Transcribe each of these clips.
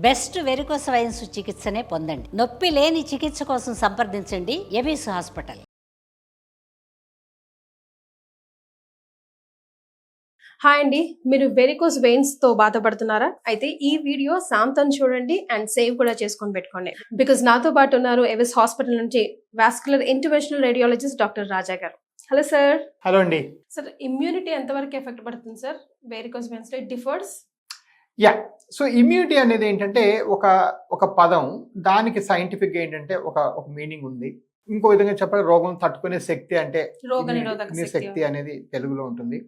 Best varicose veins చికిత్సనే పొందండి. నొప్పి లేని చికిత్స కోసం సంప్రదించండి ఎవిస్ హాస్పిటల్. హాయ్ అండి, మీరు వెరికోస్ వెయిన్స్ తో బాధపడుతున్నారా? అయితే ఈ వీడియో సాంతం చూడండి అండ్ సేవ్ కూడా చేసుకొని పెట్టుకోండి. బికాజ్ నాతో పాటు ఉన్నారు ఎవిస్ హాస్పిటల్ నుంచి వాస్కులర్ ఇంటర్వెన్షనల్ రేడియాలజిస్ట్ డాక్టర్ రాజా గారు. Hello sir. హలో అండి. సార్, ఇమ్యూనిటీ ఎంతవరకు ఎఫెక్ట్ పడుతుంది సార్ వెరికోస్ వెయిన్స్ లో? It differs. Yeah, so immunity అనేది ఏంటంటే ఒక పదం, దానికి సైంటిఫిక్ ఏంటంటే ఒక మీనింగ్ ఉంది. ఇంకో విధంగా చెప్పాలి, రోగం తట్టుకునే శక్తి అంటే రోగనిరోధక శక్తి అనేది తెలుగులో ఉంటుంది.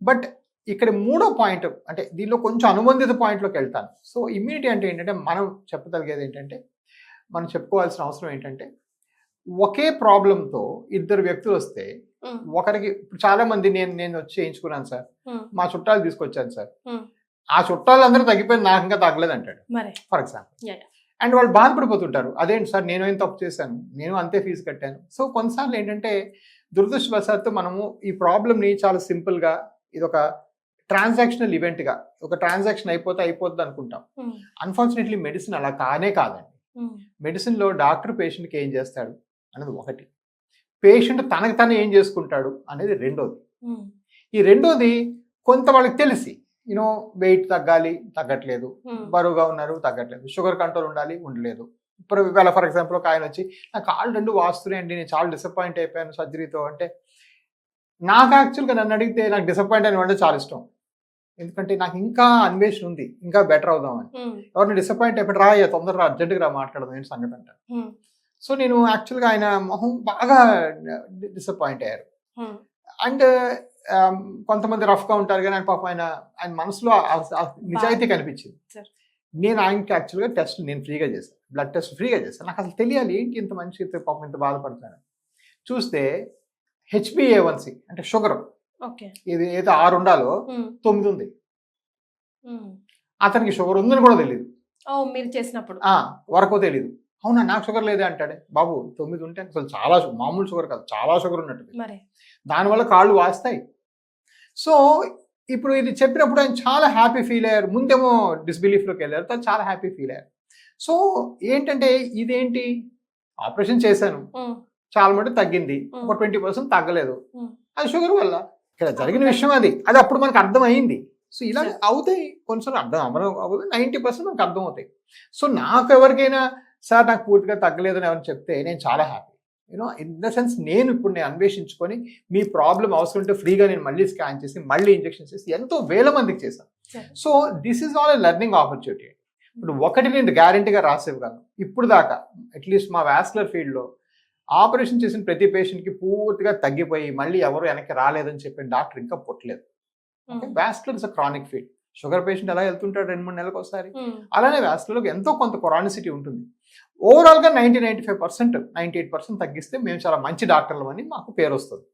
బట్ ఇక్కడ మూడో పాయింట్, అంటే దీనిలో కొంచెం అనుబంధిత పాయింట్లోకి వెళ్తాను. సో ఇమ్యూనిటీ అంటే ఏంటంటే మనం చెప్పగలిగేది ఏంటంటే, మనం చెప్పుకోవాల్సిన అవసరం ఏంటంటే, ఒకే ప్రాబ్లంతో ఇద్దరు వ్యక్తులు వస్తే ఒకరికి, చాలా మంది నేను వచ్చి చేయించుకున్నాను సార్, మా చుట్టాలు తీసుకొచ్చాను సార్, ఆ చుట్టాలందరూ తగ్గిపోయింది, నాకు ఇంకా తగ్గలేదు అంటాడు ఫర్ ఎగ్జాంపుల్. అండ్ వాళ్ళు బాధపడిపోతుంటారు, అదేంటి సార్ నేను ఏం తప్పు చేశాను, నేను అంతే ఫీజు కట్టాను. సో కొన్నిసార్లు ఏంటంటే దురదృష్టవశాత్తు మనము ఈ ప్రాబ్లమ్ని చాలా సింపుల్గా, ఇది ఒక ట్రాన్సాక్షనల్ ఈవెంట్గా, ఒక ట్రాన్సాక్షన్ అయిపోద్ది అనుకుంటాం. అన్ఫార్చునేట్లీ మెడిసిన్ అలా కాదండి. మెడిసిన్లో డాక్టర్ పేషెంట్కి ఏం చేస్తాడు అనేది ఒకటి, పేషెంట్ తనకు తను ఏం చేసుకుంటాడు అనేది రెండోది. ఈ రెండోది కొంత వాళ్ళకి తెలిసి, యూనో వెయిట్ తగ్గాలి, తగ్గట్లేదు, బరువుగా ఉన్నారు, తగ్గట్లేదు, షుగర్ కంట్రోల్ ఉండాలి, ఉండలేదు. ఇప్పుడు ఇవాళ ఫర్ ఎగ్జాంపుల్ ఒక ఆయన వచ్చి, నాకు కాళ్ళు రెండు వాస్తున్నాయండి, నేను చాలా డిసప్పాయింట్ అయిపోయాను సర్జరీతో అంటే, నాకు యాక్చువల్గా నన్ను అడిగితే నాకు డిసప్పాయింట్ అయిన అంటే చాలా ఇష్టం. ఎందుకంటే నాకు ఇంకా అన్వేషణ ఉంది, ఇంకా బెటర్ అవుదామని. ఎవరిని డిసప్పాయింట్ అయిపోయి తొందరగా అర్జెంట్గా మాట్లాడదాం ఏంటి సంగతి అంటారు. సో నేను యాక్చువల్గా ఆయన మొహం బాగా డిసప్పాయింట్ అయ్యారు. అండ్ కొంతమంది రఫ్గా ఉంటారు కానీ ఆయన మనసులో నిజాయితీ కనిపించింది. నేను ఆయనకి యాక్చువల్గా టెస్ట్ నేను ఫ్రీగా చేశాను, బ్లడ్ టెస్ట్ ఫ్రీగా చేశాను. నాకు అసలు తెలియాలి ఏంటి ఇంత మనిషి పాపం ఇంత బాధపడుతున్నాను. చూస్తే HbA1c అంటే షుగర్, ఇది ఏదో 6 ఉండాలో 9 ఉంది. అతనికి షుగర్ ఉందని కూడా తెలియదు, మీరు చేసినప్పుడు వరకు తెలియదు. అవునా, నాకు షుగర్ లేదే అంటాడే. బాబు 9 ఉంటే అసలు చాలా మామూలు షుగర్ కాదు, చాలా షుగర్ ఉన్నట్టు, దానివల్ల కాళ్ళు వాస్తాయి. సో ఇప్పుడు ఇది చెప్పినప్పుడు ఆయన చాలా హ్యాపీ ఫీల్ అయ్యారు. ముందేమో డిస్బిలీఫ్లోకి వెళ్ళారు, తను చాలా హ్యాపీ ఫీల్ అయ్యారు. సో ఏంటంటే ఇదేంటి, ఆపరేషన్ చేశాను, చాలా మటుకు తగ్గింది, ఒక 20% తగ్గలేదు, అది షుగర్ వల్ల. ఇక్కడ జరిగిన విషయం అది అప్పుడు మనకు అర్థమైంది. సో ఇలా అవుతాయి కొన్నిసార్లు, అర్థం అవ్వదు, 90% మనకు అర్థం అవుతాయి. సో నాకు ఎవరికైనా సార్ నాకు పూర్తిగా తగ్గలేదని ఎవరైనా చెప్తే నేను చాలా happy. You know in the sense, నేను అన్వేషించుకొని మీ ప్రాబ్లం అవసరం ఉంటే ఫ్రీగా నేను మళ్ళీ స్కాన్ చేసి మళ్ళీ ఇంజెక్షన్ చేసి ఎంతో వేల మందికి చేశాను. So this is all a learning opportunity. ఇప్పుడు ఒకటి నేను గ్యారంటీగా రాసేవ్వగలను, ఇప్పుడు దాకా అట్లీస్ట్ మా వాస్కులర్ ఫీల్డ్లో ఆపరేషన్ చేసిన ప్రతి పేషెంట్కి పూర్తిగా తగ్గిపోయి మళ్ళీ ఎవరు వెనక్కి రాలేదని చెప్పిన డాక్టర్ ఇంకా పుట్టలేదు. Vascular is a chronic field. Sugar patient ఎలా వెళ్తుంటాడు 2-3 నెలలకు ఒకసారి, అలానే వాస్కులర్కి ఎంతో కొంత క్రానిసిటీ ఉంటుంది. ఓవరాల్గా 90-95%, 98% తగ్గిస్తే మేము చాలా మంచి డాక్టర్లు అని మాకు పేరు వస్తుంది.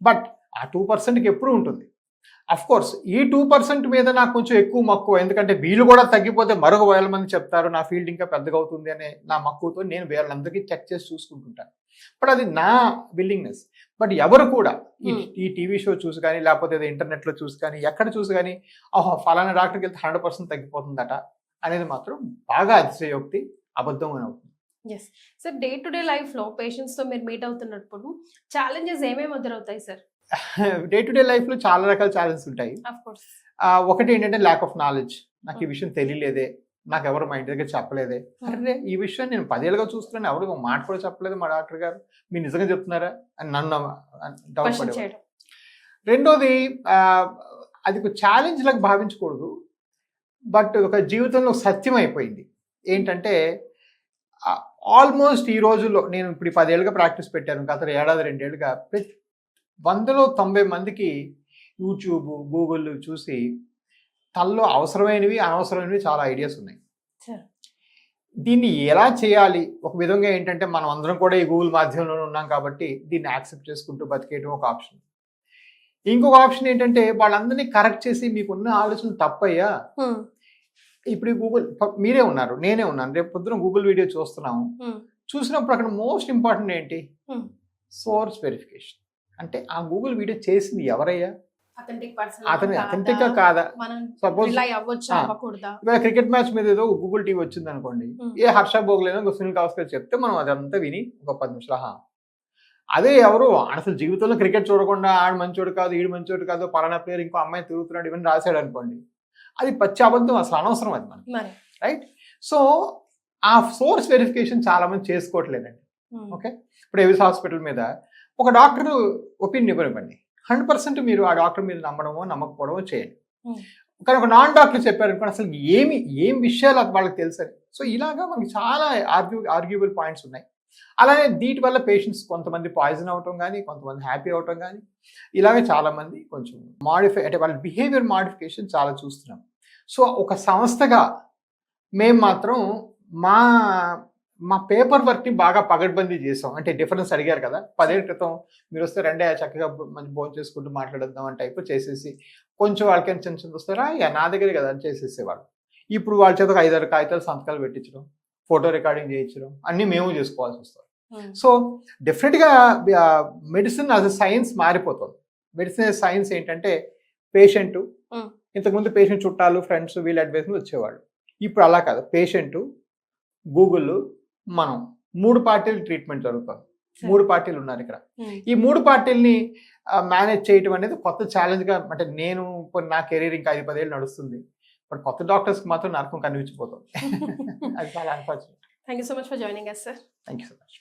బట్ ఆ 2%కి ఎప్పుడు ఉంటుంది. అఫ్ కోర్స్ ఈ 2% మీద నాకు కొంచెం ఎక్కువ మక్కువ, ఎందుకంటే వీళ్ళు కూడా తగ్గిపోతే మరొక 1000 మంది చెప్తారు నా ఫీల్డ్ ఇంకా పెద్దగా అవుతుంది అనే నా మక్కువతో నేను వీళ్ళందరికీ చెక్ చేసి చూసుకుంటుంటాను. బట్ అది నా విల్లింగ్నెస్. బట్ ఎవరు కూడా ఈ టీవీ షో చూసి కానీ, లేకపోతే ఇంటర్నెట్లో చూసి కానీ, ఎక్కడ చూసి కానీ ఫలానా డాక్టర్కి వెళ్తే 100% తగ్గిపోతుందట అనేది మాత్రం బాగా అతిశయోక్తి, అబద్ధం అని అవుతుంది. Yes sir, day to day లైఫ్లో పేషెంట్స్తో మీరు మీట్ అవుతున్నప్పుడు ఛాలెంజెస్ ఏమేమి ఎదురవుతాయి సార్? డే టు డే లైఫ్లో చాలా రకాల ఛాలెంజెస్ ఉంటాయి. ఒకటి ఏంటంటే ల్యాక్ ఆఫ్ నాలెడ్జ్. నాకు ఈ విషయం తెలియలేదే, నాకు ఎవరు మా ఇంటి దగ్గర చెప్పలేదే, అరే ఈ విషయం నేను 10 ఏళ్ళుగా చూస్తున్నాను, ఎవరు ఒక మాట కూడా చెప్పలేదు మా డాక్టర్ గారు, మీరు నిజంగా చెప్తున్నారా అని నన్ను డౌట్ పడేవారు. రెండోది, అది ఒక ఛాలెంజ్ లాగా భావించకూడదు, బట్ ఒక జీవితంలో సత్యం అయిపోయింది. ఏంటంటే ఆల్మోస్ట్ ఈ రోజుల్లో నేను ఇప్పుడు 10 ఏళ్ళుగా ప్రాక్టీస్ పెట్టాను, గత 1-2 ఏళ్ళుగా 100-90 మందికి యూట్యూబ్, గూగుల్ చూసి తనలో అవసరమైనవి అనవసరమైనవి చాలా ఐడియాస్ ఉన్నాయి. దీన్ని ఎలా చేయాలి, ఒక విధంగా ఏంటంటే మనం అందరం కూడా ఈ గూగుల్ మాధ్యమంలో ఉన్నాం కాబట్టి దీన్ని యాక్సెప్ట్ చేసుకుంటూ బతికేయడం ఒక ఆప్షన్. ఇంకొక ఆప్షన్ ఏంటంటే వాళ్ళందరినీ కరెక్ట్ చేసి మీకున్న ఆలోచనలు తప్పయ్యా, ఇప్పుడు ఈ గూగుల్, మీరే ఉన్నారు, నేనే ఉన్నాను, రేపు పొద్దున గూగుల్ వీడియో చూస్తున్నాము, చూసినప్పుడు అక్కడ మోస్ట్ ఇంపార్టెంట్ ఏంటి, సోర్స్ వెరిఫికేషన్. అంటే ఆ గూగుల్ వీడియో చేసింది ఎవరయ్యా, అథెంటిక్ పర్సన్ అతను అథెంటిక్ కాదా, మనం సపోజ్ రిలై అవ్వొచ్చా ఆ. అవ్వకూడదా? ఇవాళ క్రికెట్ మ్యాచ్ మీద ఏదో గూగుల్ టీవీ వచ్చింది అనుకోండి, ఏ హర్ష భోగ్లేనో సునీల్ గవాస్కర్ చెప్తే మనం అదంతా విని ఒక 10 నిమిషాలు అదే ఎవరు అసలు జీవితంలో క్రికెట్ చూడకుండా ఆడు మంచోడు కాదు, ఈడు మంచోడు కాదు, పలానా ప్లేయర్ ఇంకో అమ్మాయి తిరుగుతున్నాడు ఇవన్నీ రాశాడు అనుకోండి, అది పచ్చి అబద్ధం, అసలు అనవసరం అది మనకి, మరి రైట్? సో ఆ సోర్స్ వెరిఫికేషన్ చాలా మంది చేసుకోవట్లేదండి. ఓకే, ఇప్పుడు ఎవిస్ హాస్పిటల్ మీద ఒక డాక్టర్ ఒపీనియన్ ఇవ్వనివ్వండి, 100% మీరు ఆ డాక్టర్ మీద నమ్మడమో నమ్మకపోవడమో చేయండి. కానీ ఒక నాన్ డాక్టర్ చెప్పారనుకోండి, అసలు ఏం విషయాలు వాళ్ళకి తెలుసని. సో ఇలాగా మనకి చాలా ఆర్గ్యూబుల్ పాయింట్స్ ఉన్నాయి. అలానే దీటి వల్ల పేషెంట్స్ కొంతమంది పాయిజన్ అవటం కానీ, కొంతమంది హ్యాపీ అవటం కానీ, ఇలాగే చాలామంది కొంచెం అంటే వాళ్ళ బిహేవియర్ మాడిఫికేషన్ చాలా చూస్తున్నాం. సో ఒక సంస్థగా మేము మాత్రం మా పేపర్ వర్క్ని బాగా పగడ్బందీ చేసాం. అంటే డిఫరెన్స్ అడిగారు కదా, 10 ఏళ్ల క్రితం మీరు వస్తే రెండే చక్కగా మంచి భోజనం చేసుకుంటూ మాట్లాడదాం అని టైప్ చేసేసి కొంచెం వాళ్ళకి చిన్న చిన్న వస్తారా నా దగ్గరే కదా అని చేసేసేవాళ్ళు. ఇప్పుడు వాళ్ళ చేత 5-6 కాగితాలు సంతకాలు పెట్టించడం, ఫోటో రికార్డింగ్ చేయించడం అన్నీ మేము చేసుకోవాల్సి వస్తుంది. సో డెఫినెట్గా మెడిసిన్ యాజ్ అ సైన్స్ మారిపోతుంది. మెడిసిన్ యాజ్ సైన్స్ ఏంటంటే పేషెంట్, ఇంతకుముందు పేషెంట్ చుట్టాలు ఫ్రెండ్స్ వీళ్ళ అడ్వైస్ మీద వచ్చేవాళ్ళు. ఇప్పుడు అలా కాదు, పేషెంట్, గూగుల్, మనం 3 పార్టీలు ట్రీట్మెంట్ జరుగుతుంది. 3 పార్టీలు ఉన్నారు ఇక్కడ. ఈ 3 పార్టీలని మేనేజ్ చేయడం అనేది కొత్త ఛాలెంజ్గా, అంటే నేను నా కెరీర్ ఇంకా 5-10 ఏళ్ళు నడుస్తుంది, బట్ కొత్త డాక్టర్స్కి మాత్రం నరకం కనిపించిపోతుంది. అది చాలా unfortunate. Thank you so much for joining us, sir. Thank you so much.